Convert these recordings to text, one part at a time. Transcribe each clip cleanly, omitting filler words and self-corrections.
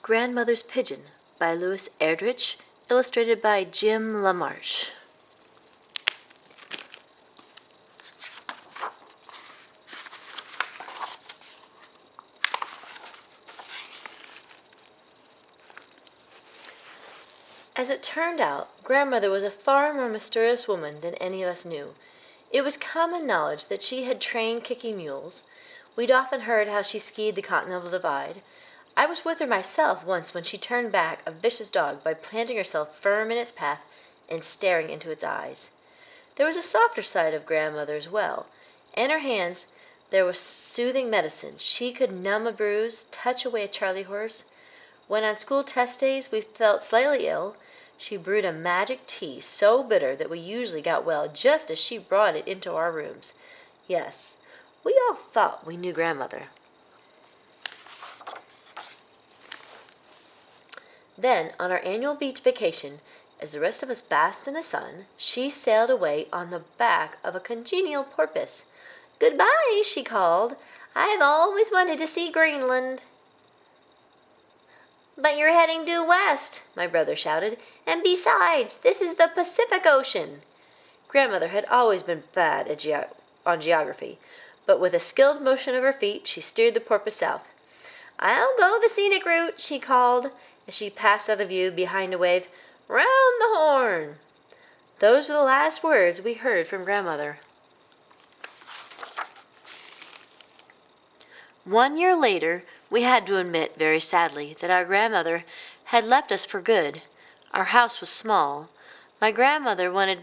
Grandmother's Pigeon by Louis Erdrich, illustrated by Jim LaMarche. As it turned out, Grandmother was a far more mysterious woman than any of us knew. It was common knowledge that she had trained kicking mules. We'd often heard how she skied the Continental Divide. I was with her myself once when she turned back a vicious dog by planting herself firm in its path and staring into its eyes. There was a softer side of Grandmother as well. In her hands there was soothing medicine. She could numb a bruise, touch away a Charley horse. When on school test days we felt slightly ill, she brewed a magic tea so bitter that we usually got well just as she brought it into our rooms. Yes, we all thought we knew Grandmother. Then, on our annual beach vacation, as the rest of us basked in the sun, she sailed away on the back of a congenial porpoise. "Goodbye," she called. "I've always wanted to see Greenland." "But you're heading due west," my brother shouted. "And besides, this is the Pacific Ocean." Grandmother had always been bad on geography, but with a skilled motion of her feet she steered the porpoise south. "I'll go the scenic route," she called, as she passed out of view behind a wave. "Round the Horn." Those were the last words we heard from Grandmother. 1 year later, we had to admit very sadly that our grandmother had left us for good. Our house was small. My brother wanted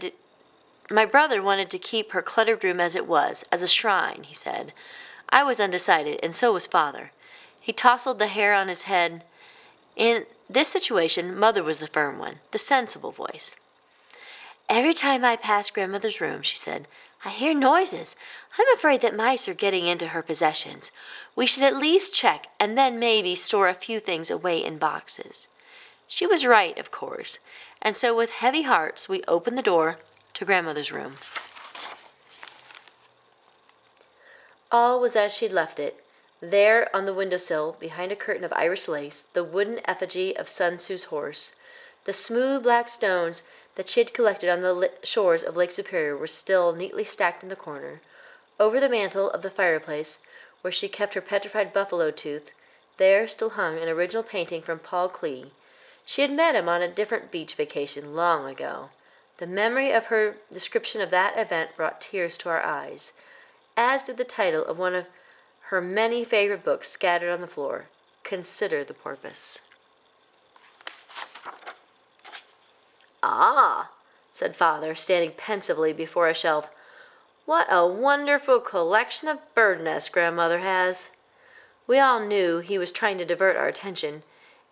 to keep her cluttered room as it was, as a shrine, he said. I was undecided, and so was Father. He tousled the hair on his head. In this situation, Mother was the firm one, the sensible voice. "Every time I pass Grandmother's room," she said, "I hear noises. I'm afraid that mice are getting into her possessions. We should at least check and then maybe store a few things away in boxes." She was right, of course, and so with heavy hearts we opened the door to Grandmother's room. All was as she'd left it. There on the windowsill, behind a curtain of Irish lace, the wooden effigy of Sun Tzu's horse. The smooth black stones that she had collected on the shores of Lake Superior were still neatly stacked in the corner. Over the mantel of the fireplace, where she kept her petrified buffalo tooth, there still hung an original painting from Paul Klee. She had met him on a different beach vacation long ago. The memory of her description of that event brought tears to our eyes, as did the title of one of her many favorite books scattered on the floor, "Consider the Porpoise." "Ah," said Father, standing pensively before a shelf. "What a wonderful collection of bird nests Grandmother has." We all knew he was trying to divert our attention,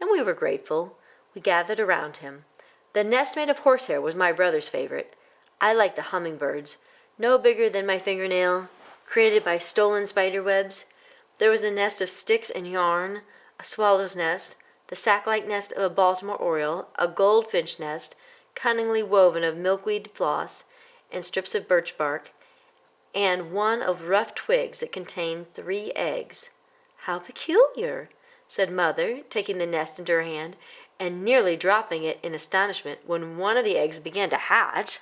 and we were grateful. We gathered around him. The nest made of horsehair was my brother's favorite. I liked the hummingbirds, no bigger than my fingernail, created by stolen spider webs. There was a nest of sticks and yarn, a swallow's nest, the sack-like nest of a Baltimore oriole, a goldfinch nest, cunningly woven of milkweed floss and strips of birch bark, and one of rough twigs that contained 3 eggs. "How peculiar," said Mother, taking the nest into her hand and nearly dropping it in astonishment when one of the eggs began to hatch.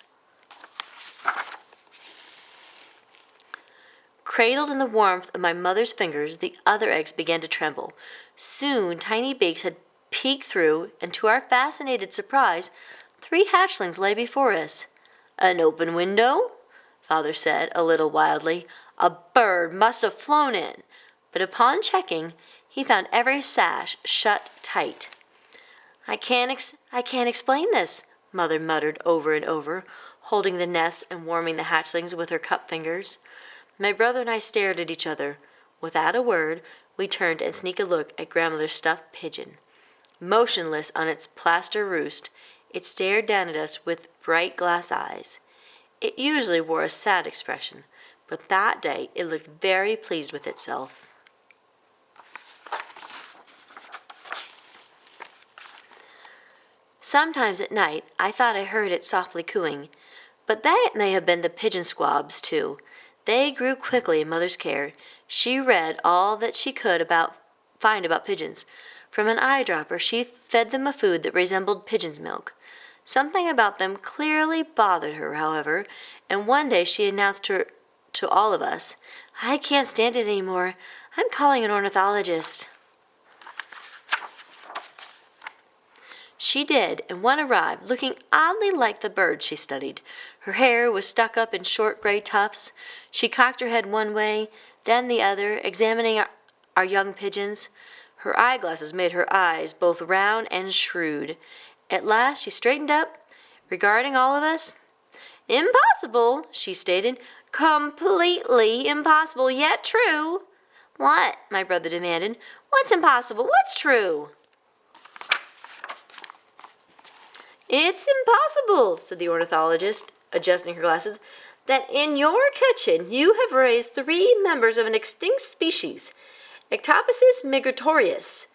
Cradled in the warmth of my mother's fingers, the other eggs began to tremble. Soon tiny beaks had peeked through, and to our fascinated surprise, 3 hatchlings lay before us. "An open window?" Father said, a little wildly. "A bird must have flown in." But upon checking, he found every sash shut tight. I can't explain this," Mother muttered over and over, holding the nests and warming the hatchlings with her cup fingers. My brother and I stared at each other. Without a word, we turned and sneaked a look at Grandmother's stuffed pigeon. Motionless on its plaster roost, it stared down at us with bright glass eyes. It usually wore a sad expression, but that day it looked very pleased with itself. Sometimes at night I thought I heard it softly cooing, but that may have been the pigeon squabs, too. They grew quickly in Mother's care. She read all that she could find about pigeons. From an eyedropper, she fed them a food that resembled pigeon's milk. Something about them clearly bothered her, however, and one day she announced to all of us, "I can't stand it anymore. I'm calling an ornithologist." She did, and one arrived, looking oddly like the bird she studied. Her hair was stuck up in short gray tufts. She cocked her head one way, then the other, examining our young pigeons. Her eyeglasses made her eyes both round and shrewd. At last she straightened up, regarding all of us. "Impossible," she stated. "Completely impossible, yet true." "What?" my brother demanded. "What's impossible? What's true?" "It's impossible," said the ornithologist, adjusting her glasses, "that in your kitchen you have raised 3 members of an extinct species, Ectopisis migratorius.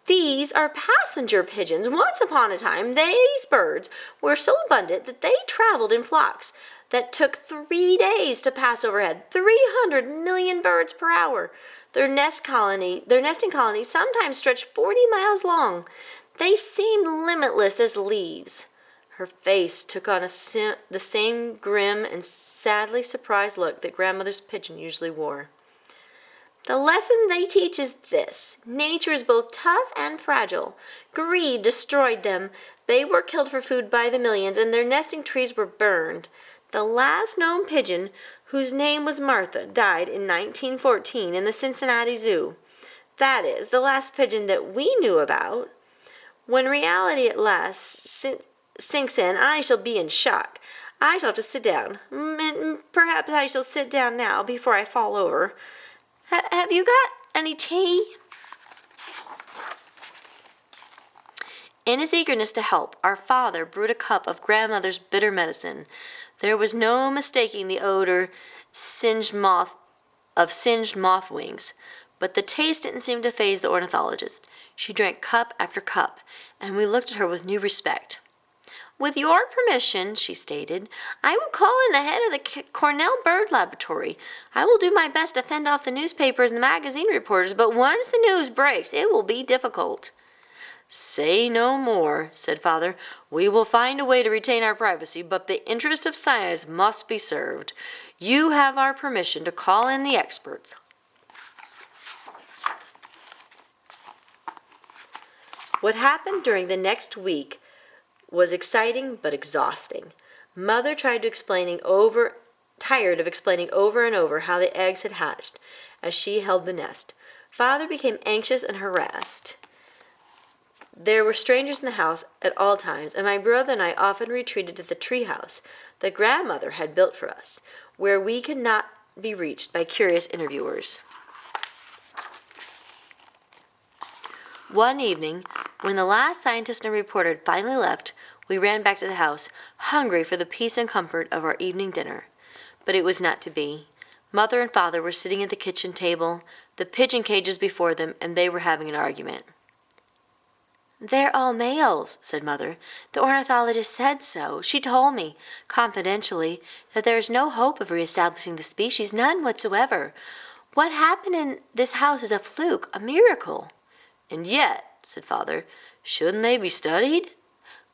These are passenger pigeons. Once upon a time, these birds were so abundant that they traveled in flocks that took 3 days to pass overhead, 300 million birds per hour. Their nesting colonies sometimes stretched 40 miles long. They seemed limitless as leaves." Her face took on the same grim and sadly surprised look that grandmother's pigeon usually wore. "The lesson they teach is this: nature is both tough and fragile. Greed destroyed them. They were killed for food by the millions, and their nesting trees were burned. The last known pigeon, whose name was Martha, died in 1914 in the Cincinnati Zoo. That is, the last pigeon that we knew about. When reality at last sinks in, I shall be in shock. I shall have to sit down. Perhaps I shall sit down now before I fall over. Have you got any tea?" In his eagerness to help, our father brewed a cup of grandmother's bitter medicine. There was no mistaking the odor singed moth wings, but the taste didn't seem to faze the ornithologist. She drank cup after cup, and we looked at her with new respect. "With your permission," she stated, "I will call in the head of the Cornell Bird Laboratory. I will do my best to fend off the newspapers and the magazine reporters, but once the news breaks, it will be difficult." "Say no more," said Father. "We will find a way to retain our privacy, but the interest of science must be served. You have our permission to call in the experts." What happened during the next week was exciting but exhausting. Mother tired of explaining over and over how the eggs had hatched as she held the nest. Father became anxious and harassed. There were strangers in the house at all times, and my brother and I often retreated to the tree house that grandmother had built for us, where we could not be reached by curious interviewers. One evening, when the last scientist and reporter had finally left, we ran back to the house, hungry for the peace and comfort of our evening dinner. But it was not to be. Mother and Father were sitting at the kitchen table, the pigeon cages before them, and they were having an argument. "They're all males," said Mother. "The ornithologist said so. She told me, confidentially, that there is no hope of reestablishing the species, none whatsoever. What happened in this house is a fluke, a miracle." "And yet," said Father, "shouldn't they be studied?"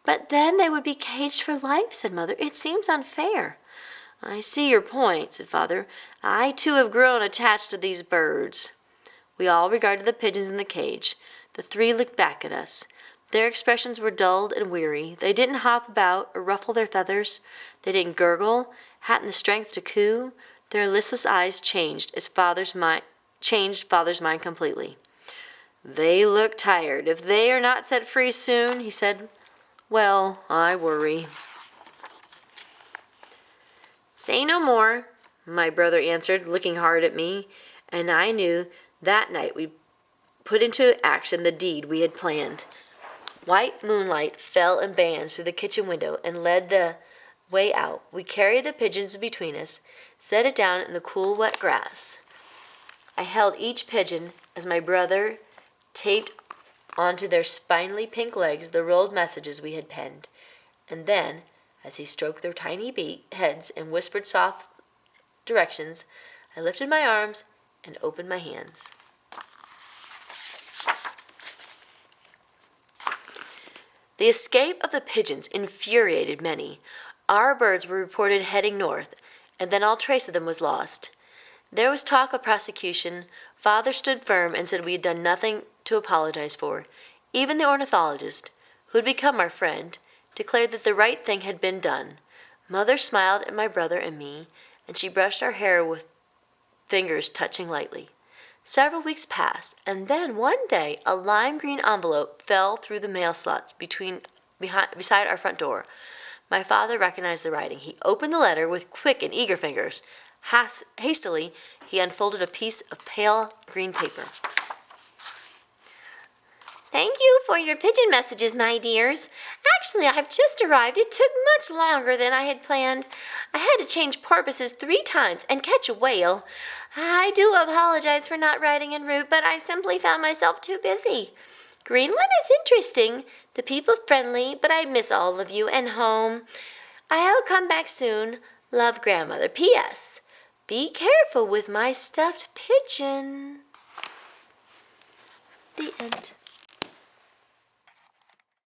"But then they would be caged for life," said Mother. "It seems unfair." "I see your point," said Father. "I, too, have grown attached to these birds." We all regarded the pigeons in the cage. The 3 looked back at us. Their expressions were dulled and weary. They didn't hop about or ruffle their feathers. They didn't gurgle, hadn't the strength to coo. Their listless eyes changed Father's mind completely. "They look tired. If they are not set free soon," he said, "well, I worry." "Say no more," my brother answered, looking hard at me, and I knew that night we put into action the deed we had planned. White moonlight fell in bands through the kitchen window and led the way out. We carried the pigeons between us, set it down in the cool, wet grass. I held each pigeon as my brother taped onto their spindly pink legs the rolled messages we had penned, and then, as he stroked their tiny heads and whispered soft directions, I lifted my arms and opened my hands. The escape of the pigeons infuriated many. Our birds were reported heading north, and then all trace of them was lost. There was talk of prosecution. Father stood firm and said we had done nothing to apologize for. Even the ornithologist, who had become our friend, declared that the right thing had been done. Mother smiled at my brother and me, and she brushed our hair with fingers touching lightly. Several weeks passed, and then one day a lime green envelope fell through the mail slots beside our front door. My father recognized the writing. He opened the letter with quick and eager fingers. Hastily, he unfolded a piece of pale green paper. Thank you for your pigeon messages, my dears. Actually, I've just arrived. It took much longer than I had planned. I had to change porpoises 3 times and catch a whale. I do apologize for not writing en route, but I simply found myself too busy. Greenland is interesting, the people friendly, but I miss all of you and home. I'll come back soon. Love, Grandmother. P.S. Be careful with my stuffed pigeon.